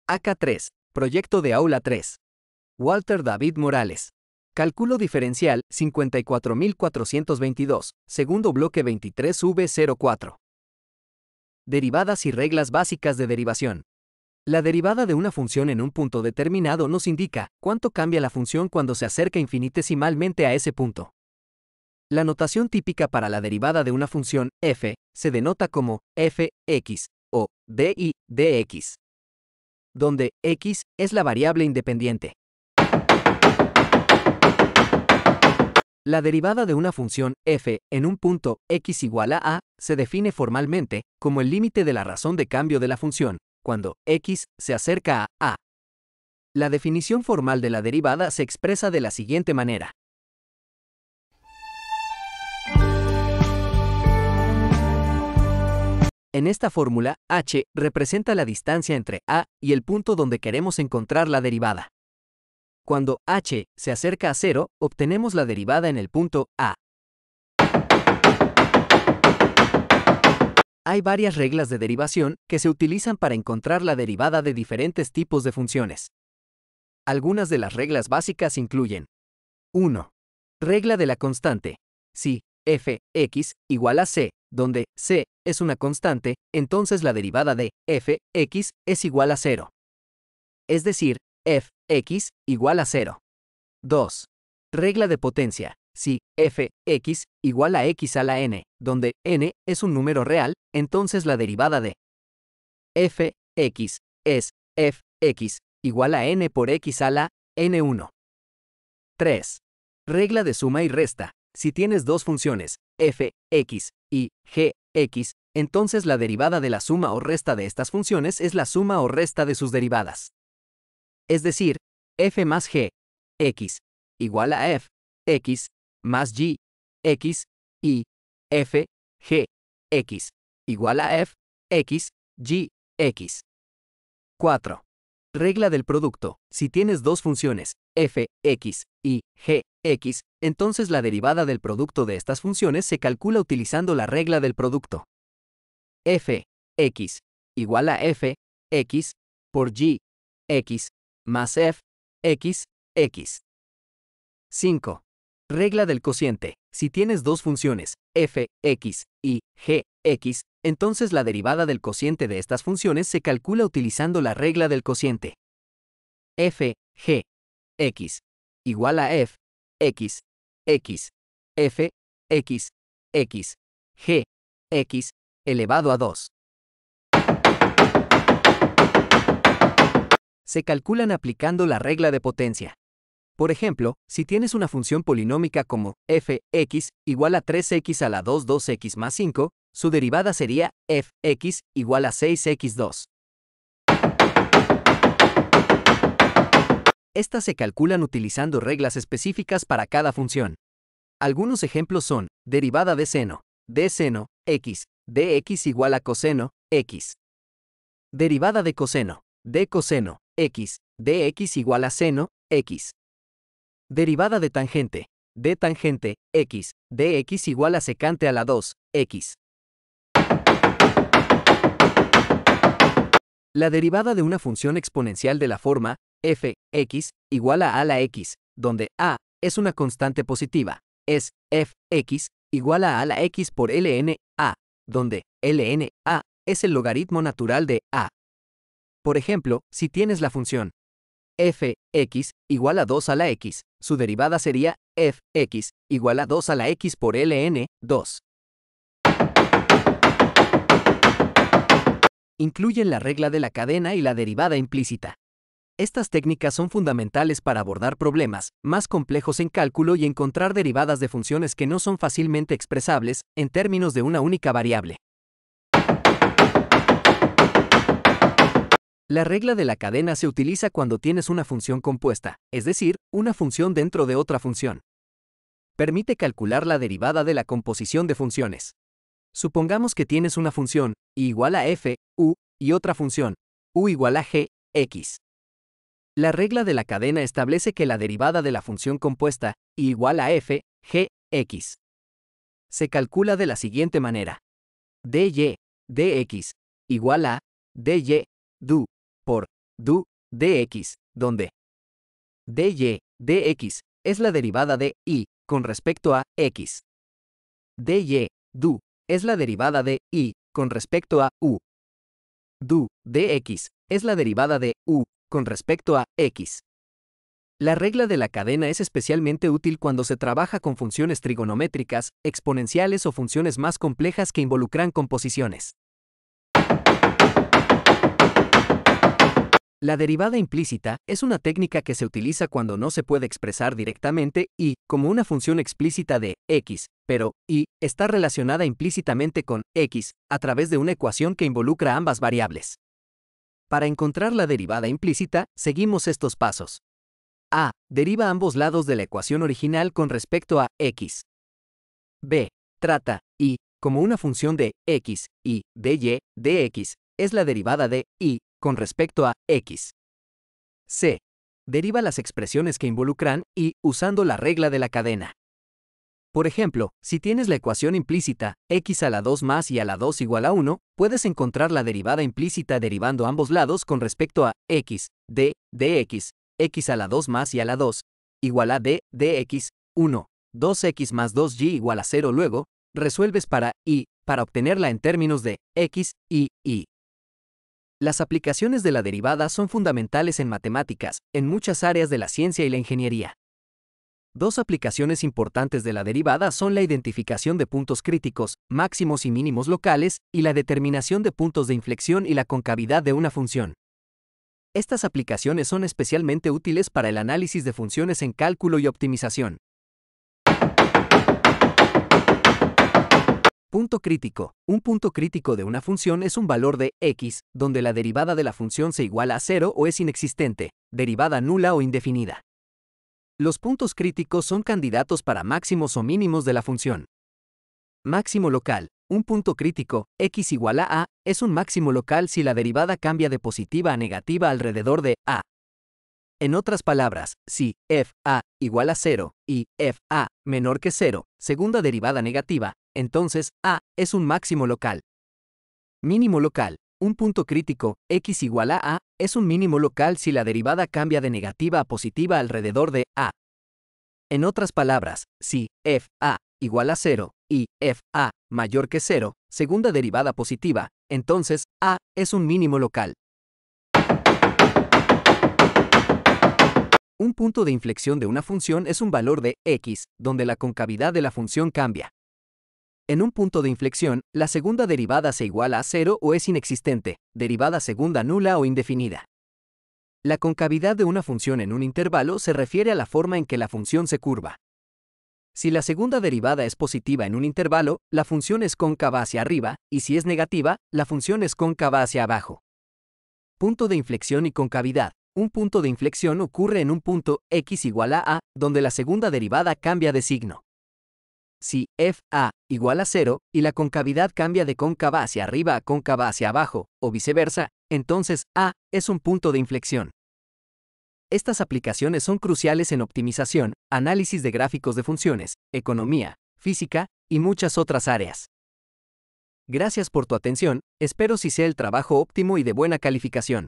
AK3, Proyecto de Aula 3. Walter David Morales. Cálculo diferencial 54422, segundo bloque 23V04. Derivadas y reglas básicas de derivación. La derivada de una función en un punto determinado nos indica cuánto cambia la función cuando se acerca infinitesimalmente a ese punto. La notación típica para la derivada de una función f se denota como fx o di dx, donde x es la variable independiente. La derivada de una función f en un punto x igual a se define formalmente como el límite de la razón de cambio de la función, cuando x se acerca a. La definición formal de la derivada se expresa de la siguiente manera. En esta fórmula, h representa la distancia entre a y el punto donde queremos encontrar la derivada. Cuando h se acerca a 0, obtenemos la derivada en el punto a. Hay varias reglas de derivación que se utilizan para encontrar la derivada de diferentes tipos de funciones. Algunas de las reglas básicas incluyen: 1. Regla de la constante. Si f(x) igual a c, donde c es una constante, entonces la derivada de f(x) es igual a 0. Es decir, f(x) igual a 0. 2. Regla de potencia. Si f(x) igual a x a la n, donde n es un número real, entonces la derivada de f(x) es f(x) igual a n por x a la n1. 3. Regla de suma y resta. Si tienes dos funciones, f(x) y g(x), entonces la derivada de la suma o resta de estas funciones es la suma o resta de sus derivadas. Es decir, f más g, x, igual a f, x, más g, x, y f, g, x, igual a f, x, g, x. 4. Regla del producto. Si tienes dos funciones, f, x, y g, x, entonces la derivada del producto de estas funciones se calcula utilizando la regla del producto. f, x, igual a f, x, por g, x, más f, x, x. 5. Regla del cociente. Si tienes dos funciones, f, x, y g, x, entonces la derivada del cociente de estas funciones se calcula utilizando la regla del cociente. f, g, x, igual a f, x, x, f, x, x, g, x, elevado a 2. Se calculan aplicando la regla de potencia. Por ejemplo, si tienes una función polinómica como f(x) igual a 3x a la 2 2x más 5, su derivada sería f(x) igual a 6x2. Estas se calculan utilizando reglas específicas para cada función. Algunos ejemplos son derivada de seno, d seno, x, dx igual a coseno, x. Derivada de coseno, d coseno, x, dx igual a seno, x. Derivada de tangente, d tangente, x, dx igual a secante a la 2, x. La derivada de una función exponencial de la forma f(x) igual a la x, donde a es una constante positiva, es f(x) igual a la x por ln a, donde ln a es el logaritmo natural de a. Por ejemplo, si tienes la función f(x) igual a 2 a la x, su derivada sería f(x) igual a 2 a la x por ln 2. Incluyen la regla de la cadena y la derivada implícita. Estas técnicas son fundamentales para abordar problemas más complejos en cálculo y encontrar derivadas de funciones que no son fácilmente expresables en términos de una única variable. La regla de la cadena se utiliza cuando tienes una función compuesta, es decir, una función dentro de otra función. Permite calcular la derivada de la composición de funciones. Supongamos que tienes una función y igual a f, u, y otra función, u igual a g, x. La regla de la cadena establece que la derivada de la función compuesta y igual a f, g, x. Se calcula de la siguiente manera. dy, dx, igual a dy, du, por du, dx, donde dy, dx, es la derivada de y con respecto a x. dy, du, es la derivada de y con respecto a u. Du, dx, es la derivada de u con respecto a x. La regla de la cadena es especialmente útil cuando se trabaja con funciones trigonométricas, exponenciales o funciones más complejas que involucran composiciones. La derivada implícita es una técnica que se utiliza cuando no se puede expresar directamente y como una función explícita de x, pero y está relacionada implícitamente con x a través de una ecuación que involucra ambas variables. Para encontrar la derivada implícita, seguimos estos pasos. A. Deriva ambos lados de la ecuación original con respecto a x. B. Trata y, como una función de x, y dy, dx, es la derivada de y con respecto a x. C. Deriva las expresiones que involucran y usando la regla de la cadena. Por ejemplo, si tienes la ecuación implícita x a la 2 más y a la 2 igual a 1, puedes encontrar la derivada implícita derivando ambos lados con respecto a x, d, dx, x a la 2 más y a la 2, igual a d, dx, 1, 2x más 2y igual a 0. Luego, resuelves para y, para obtenerla en términos de x, y. Las aplicaciones de la derivada son fundamentales en matemáticas, en muchas áreas de la ciencia y la ingeniería. Dos aplicaciones importantes de la derivada son la identificación de puntos críticos, máximos y mínimos locales, y la determinación de puntos de inflexión y la concavidad de una función. Estas aplicaciones son especialmente útiles para el análisis de funciones en cálculo y optimización. Punto crítico. Un punto crítico de una función es un valor de x, donde la derivada de la función se iguala a 0 o es inexistente, derivada nula o indefinida. Los puntos críticos son candidatos para máximos o mínimos de la función. Máximo local. Un punto crítico, x igual a, es un máximo local si la derivada cambia de positiva a negativa alrededor de a. En otras palabras, si f a igual a 0 y f a menor que 0, segunda derivada negativa, entonces a es un máximo local. Mínimo local. Un punto crítico, x igual a, es un mínimo local si la derivada cambia de negativa a positiva alrededor de a. En otras palabras, si f a igual a 0 y f a mayor que 0, segunda derivada positiva, entonces a es un mínimo local. Un punto de inflexión de una función es un valor de x, donde la concavidad de la función cambia. En un punto de inflexión, la segunda derivada se iguala a 0 o es inexistente, derivada segunda nula o indefinida. La concavidad de una función en un intervalo se refiere a la forma en que la función se curva. Si la segunda derivada es positiva en un intervalo, la función es cóncava hacia arriba, y si es negativa, la función es cóncava hacia abajo. Punto de inflexión y concavidad. Un punto de inflexión ocurre en un punto x igual a, donde la segunda derivada cambia de signo. Si f a igual a 0 y la concavidad cambia de cóncava hacia arriba a cóncava hacia abajo, o viceversa, entonces a es un punto de inflexión. Estas aplicaciones son cruciales en optimización, análisis de gráficos de funciones, economía, física y muchas otras áreas. Gracias por tu atención, espero si sea el trabajo óptimo y de buena calificación.